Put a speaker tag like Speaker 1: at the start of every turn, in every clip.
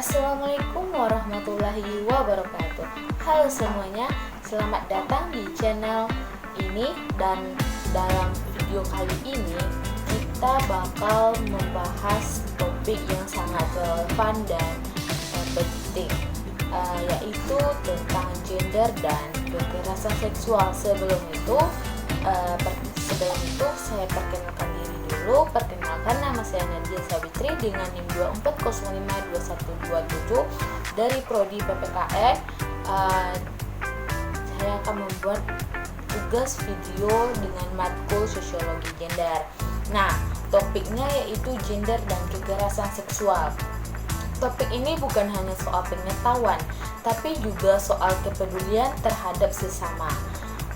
Speaker 1: Assalamualaikum warahmatullahi wabarakatuh. Halo semuanya, selamat datang di channel ini. Dan dalam video kali ini kita bakal membahas topik yang sangat relevan dan penting, yaitu tentang gender dan kekerasan seksual. Sebelum itu saya perkenalkan diri dulu. Perkenalkan, nama saya Nadia Savitri dengan NIM 24052127 dari Prodi PPKN. Saya akan membuat tugas video dengan matkul sosiologi gender. Nah, topiknya yaitu gender dan kekerasan seksual. Topik ini bukan hanya soal pengetahuan, tapi juga soal kepedulian terhadap sesama.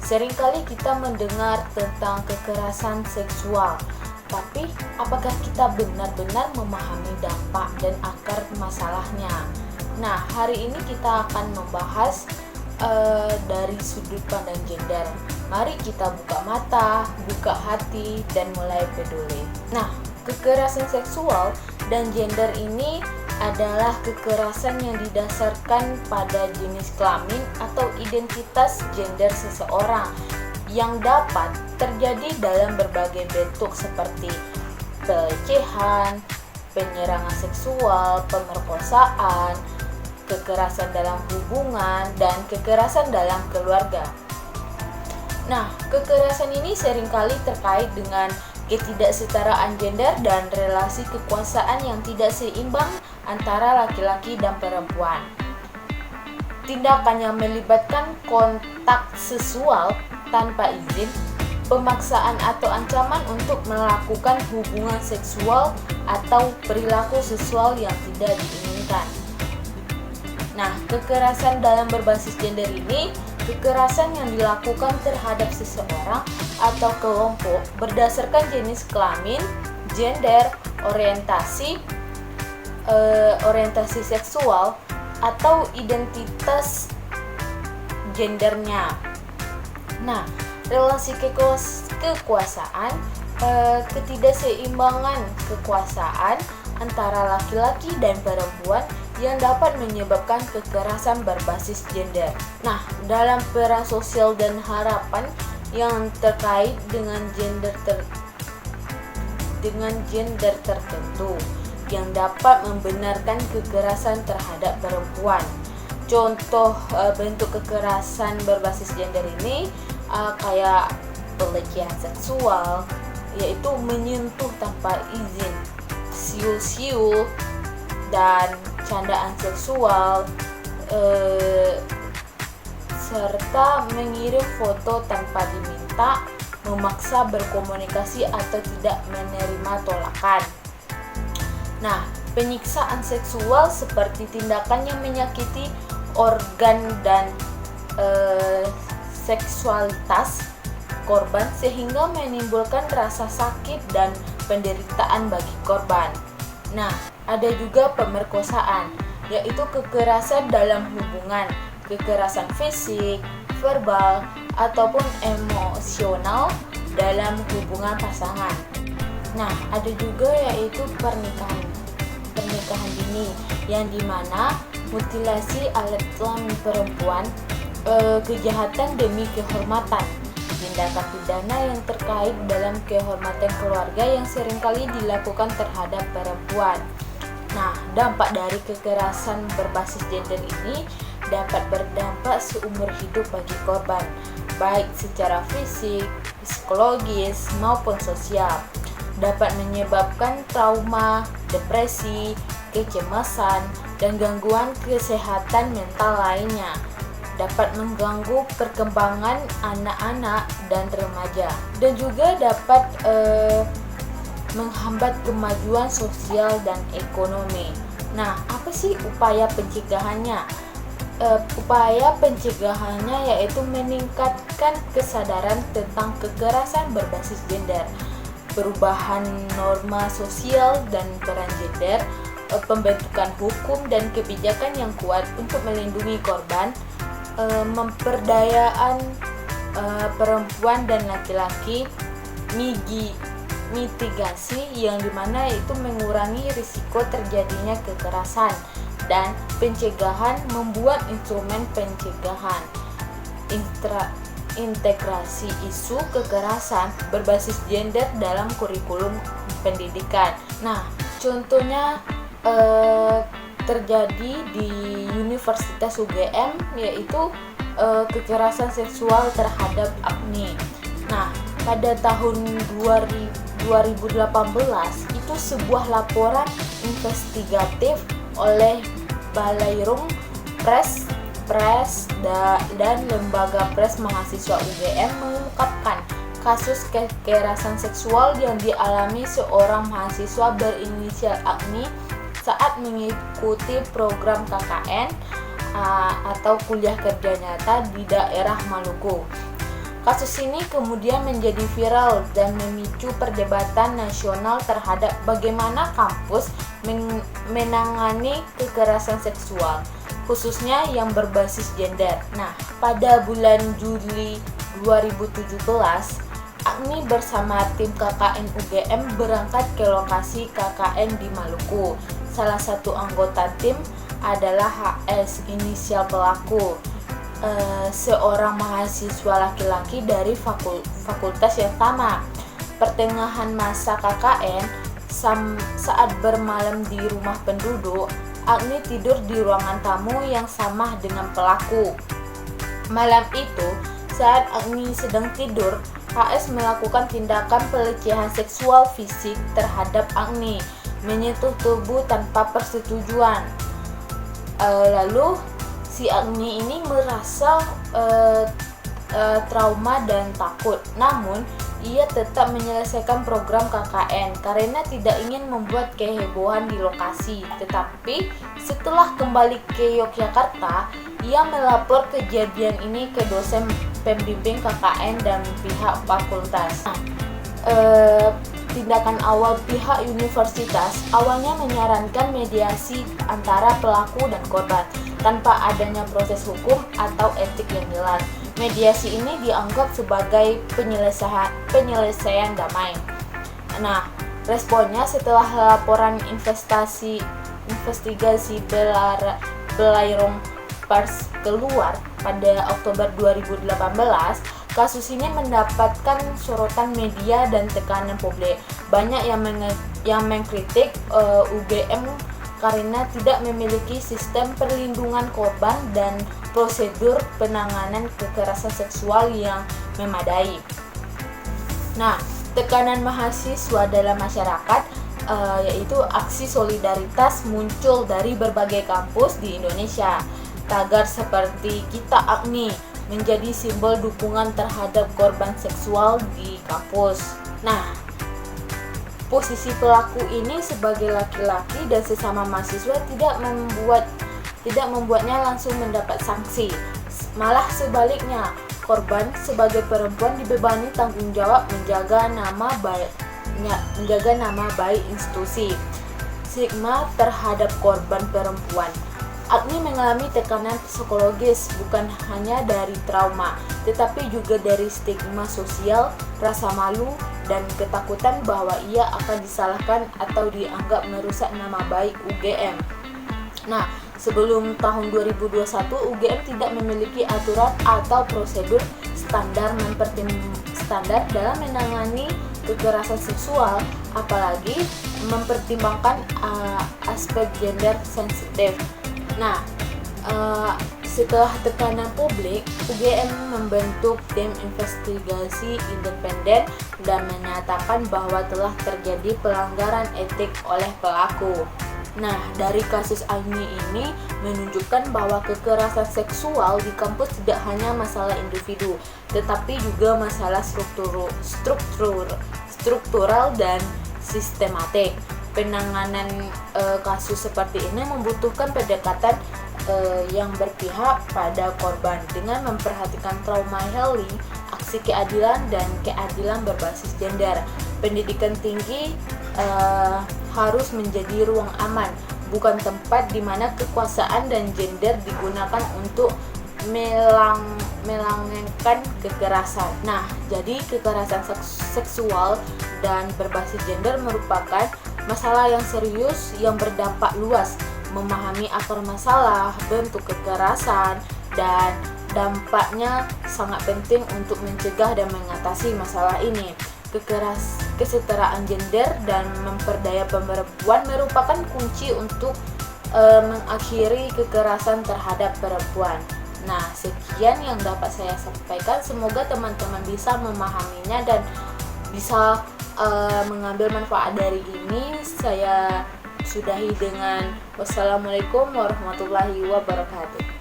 Speaker 1: Seringkali kita mendengar tentang kekerasan seksual, tapi apakah kita benar-benar memahami dampak dan akar masalahnya? Nah, hari ini kita akan membahas dari sudut pandang gender. Mari kita buka mata, buka hati, dan mulai peduli. Nah, kekerasan seksual dan gender ini adalah kekerasan yang didasarkan pada jenis kelamin atau identitas gender seseorang yang dapat terjadi dalam berbagai bentuk seperti pelecehan, penyerangan seksual, pemerkosaan, kekerasan dalam hubungan, dan kekerasan dalam keluarga. Nah, kekerasan ini seringkali terkait dengan ketidaksetaraan gender dan relasi kekuasaan yang tidak seimbang antara laki-laki dan perempuan. Tindakan yang melibatkan kontak seksual tanpa izin, pemaksaan atau ancaman untuk melakukan hubungan seksual atau perilaku seksual yang tidak diinginkan. Nah, kekerasan dalam berbasis gender ini kekerasan yang dilakukan terhadap seseorang atau kelompok berdasarkan jenis kelamin, gender, orientasi seksual, atau identitas gendernya. Nah, relasi kekuasaan, ketidakseimbangan kekuasaan antara laki-laki dan perempuan yang dapat menyebabkan kekerasan berbasis gender. Nah, dalam peran sosial dan harapan yang terkait dengan gender tertentu yang dapat membenarkan kekerasan terhadap perempuan. Contoh bentuk kekerasan berbasis gender ini kayak pelecehan seksual, yaitu menyentuh tanpa izin, siul-siul, dan candaan seksual, serta mengirim foto tanpa diminta, memaksa berkomunikasi atau tidak menerima tolakan. Nah, penyiksaan seksual seperti tindakan yang menyakiti organ dan seksualitas korban sehingga menimbulkan rasa sakit dan penderitaan bagi korban. Nah, ada juga pemerkosaan, yaitu kekerasan dalam hubungan, kekerasan fisik, verbal, ataupun emosional dalam hubungan pasangan. Nah, ada juga yaitu pernikahan dini, yang dimana mutilasi alat kelamin perempuan, kejahatan demi kehormatan, tindakan pidana yang terkait dalam kehormatan keluarga yang seringkali dilakukan terhadap perempuan. Nah, dampak dari kekerasan berbasis gender ini dapat berdampak seumur hidup bagi korban, baik secara fisik, psikologis, maupun sosial. Dapat menyebabkan trauma, depresi, kecemasan, dan gangguan kesehatan mental lainnya. Dapat mengganggu perkembangan anak-anak dan remaja, dan juga dapat menghambat kemajuan sosial dan ekonomi. Nah, apa sih upaya pencegahannya? Upaya pencegahannya yaitu meningkatkan kesadaran tentang kekerasan berbasis gender, perubahan norma sosial dan peran gender, pembentukan hukum dan kebijakan yang kuat untuk melindungi korban, pemberdayaan perempuan dan laki-laki, mitigasi yang dimana itu mengurangi risiko terjadinya kekerasan, dan pencegahan, membuat instrumen pencegahan, integrasi isu kekerasan berbasis gender dalam kurikulum pendidikan. Nah, contohnya terjadi di Universitas UGM, yaitu kekerasan seksual terhadap Agni. Nah, pada tahun 2018 itu sebuah laporan investigatif oleh Balairung Press dan Lembaga Press Mahasiswa UGM mengungkapkan kasus kekerasan seksual yang dialami seorang mahasiswa berinisial Agni saat mengikuti program KKN atau kuliah kerja nyata di daerah Maluku. Kasus ini kemudian menjadi viral dan memicu perdebatan nasional terhadap bagaimana kampus menangani kekerasan seksual, khususnya yang berbasis gender. Nah, pada bulan Juli 2017, Agni bersama tim KKN UGM berangkat ke lokasi KKN di Maluku. Salah satu anggota tim adalah HS, inisial pelaku, seorang mahasiswa laki-laki dari fakultas yang sama. Pertengahan masa KKN, saat bermalam di rumah penduduk, Agni tidur di ruangan tamu yang sama dengan pelaku. Malam itu, saat Agni sedang tidur, HS melakukan tindakan pelecehan seksual fisik terhadap Agni, menyentuh tubuh tanpa persetujuan. Lalu si Agni ini merasa trauma dan takut. Namun, ia tetap menyelesaikan program KKN karena tidak ingin membuat kehebohan di lokasi. Tetapi, setelah kembali ke Yogyakarta, ia melapor kejadian ini ke dosen pembimbing KKN dan pihak fakultas. Tindakan awal pihak universitas awalnya menyarankan mediasi antara pelaku dan korban tanpa adanya proses hukum atau etik yang jelas. Mediasi ini dianggap sebagai penyelesaian damai. Nah, responnya setelah laporan investigasi Balairung Press keluar pada Oktober 2018, kasus ini mendapatkan sorotan media dan tekanan publik. Banyak yang mengkritik UGM karena tidak memiliki sistem perlindungan korban dan prosedur penanganan kekerasan seksual yang memadai. Nah, tekanan mahasiswa dalam masyarakat yaitu aksi solidaritas muncul dari berbagai kampus di Indonesia. Tagar seperti "Kita Agni" menjadi simbol dukungan terhadap korban seksual di kampus. Nah, posisi pelaku ini sebagai laki-laki dan sesama mahasiswa tidak membuatnya langsung mendapat sanksi. Malah sebaliknya, korban sebagai perempuan dibebani tanggung jawab menjaga nama baik institusi. Stigma terhadap korban perempuan. Agni mengalami tekanan psikologis bukan hanya dari trauma, tetapi juga dari stigma sosial, rasa malu, dan ketakutan bahwa ia akan disalahkan atau dianggap merusak nama baik UGM. Nah, sebelum tahun 2021, UGM tidak memiliki aturan atau prosedur standar dalam menangani kekerasan seksual, apalagi mempertimbangkan aspek gender sensitif. Nah, setelah tekanan publik, UGM membentuk tim investigasi independen dan menyatakan bahwa telah terjadi pelanggaran etik oleh pelaku. Nah, dari kasus Agni ini menunjukkan bahwa kekerasan seksual di kampus tidak hanya masalah individu, tetapi juga masalah struktural dan sistematik. Penanganan kasus seperti ini membutuhkan pendekatan yang berpihak pada korban dengan memperhatikan trauma healing, aksi keadilan, dan keadilan berbasis gender. Pendidikan tinggi harus menjadi ruang aman, bukan tempat di mana kekuasaan dan gender digunakan untuk melangengkan kekerasan. Nah, jadi kekerasan seksual dan berbasis gender merupakan masalah yang serius yang berdampak luas, memahami akar masalah, bentuk kekerasan, dan dampaknya sangat penting untuk mencegah dan mengatasi masalah ini. Kesetaraan gender dan memperdaya perempuan merupakan kunci untuk mengakhiri kekerasan terhadap perempuan. Nah, sekian yang dapat saya sampaikan. Semoga teman-teman bisa memahaminya dan bisa mengambil manfaat dari ini. Saya sudahi dengan wassalamualaikum warahmatullahi wabarakatuh.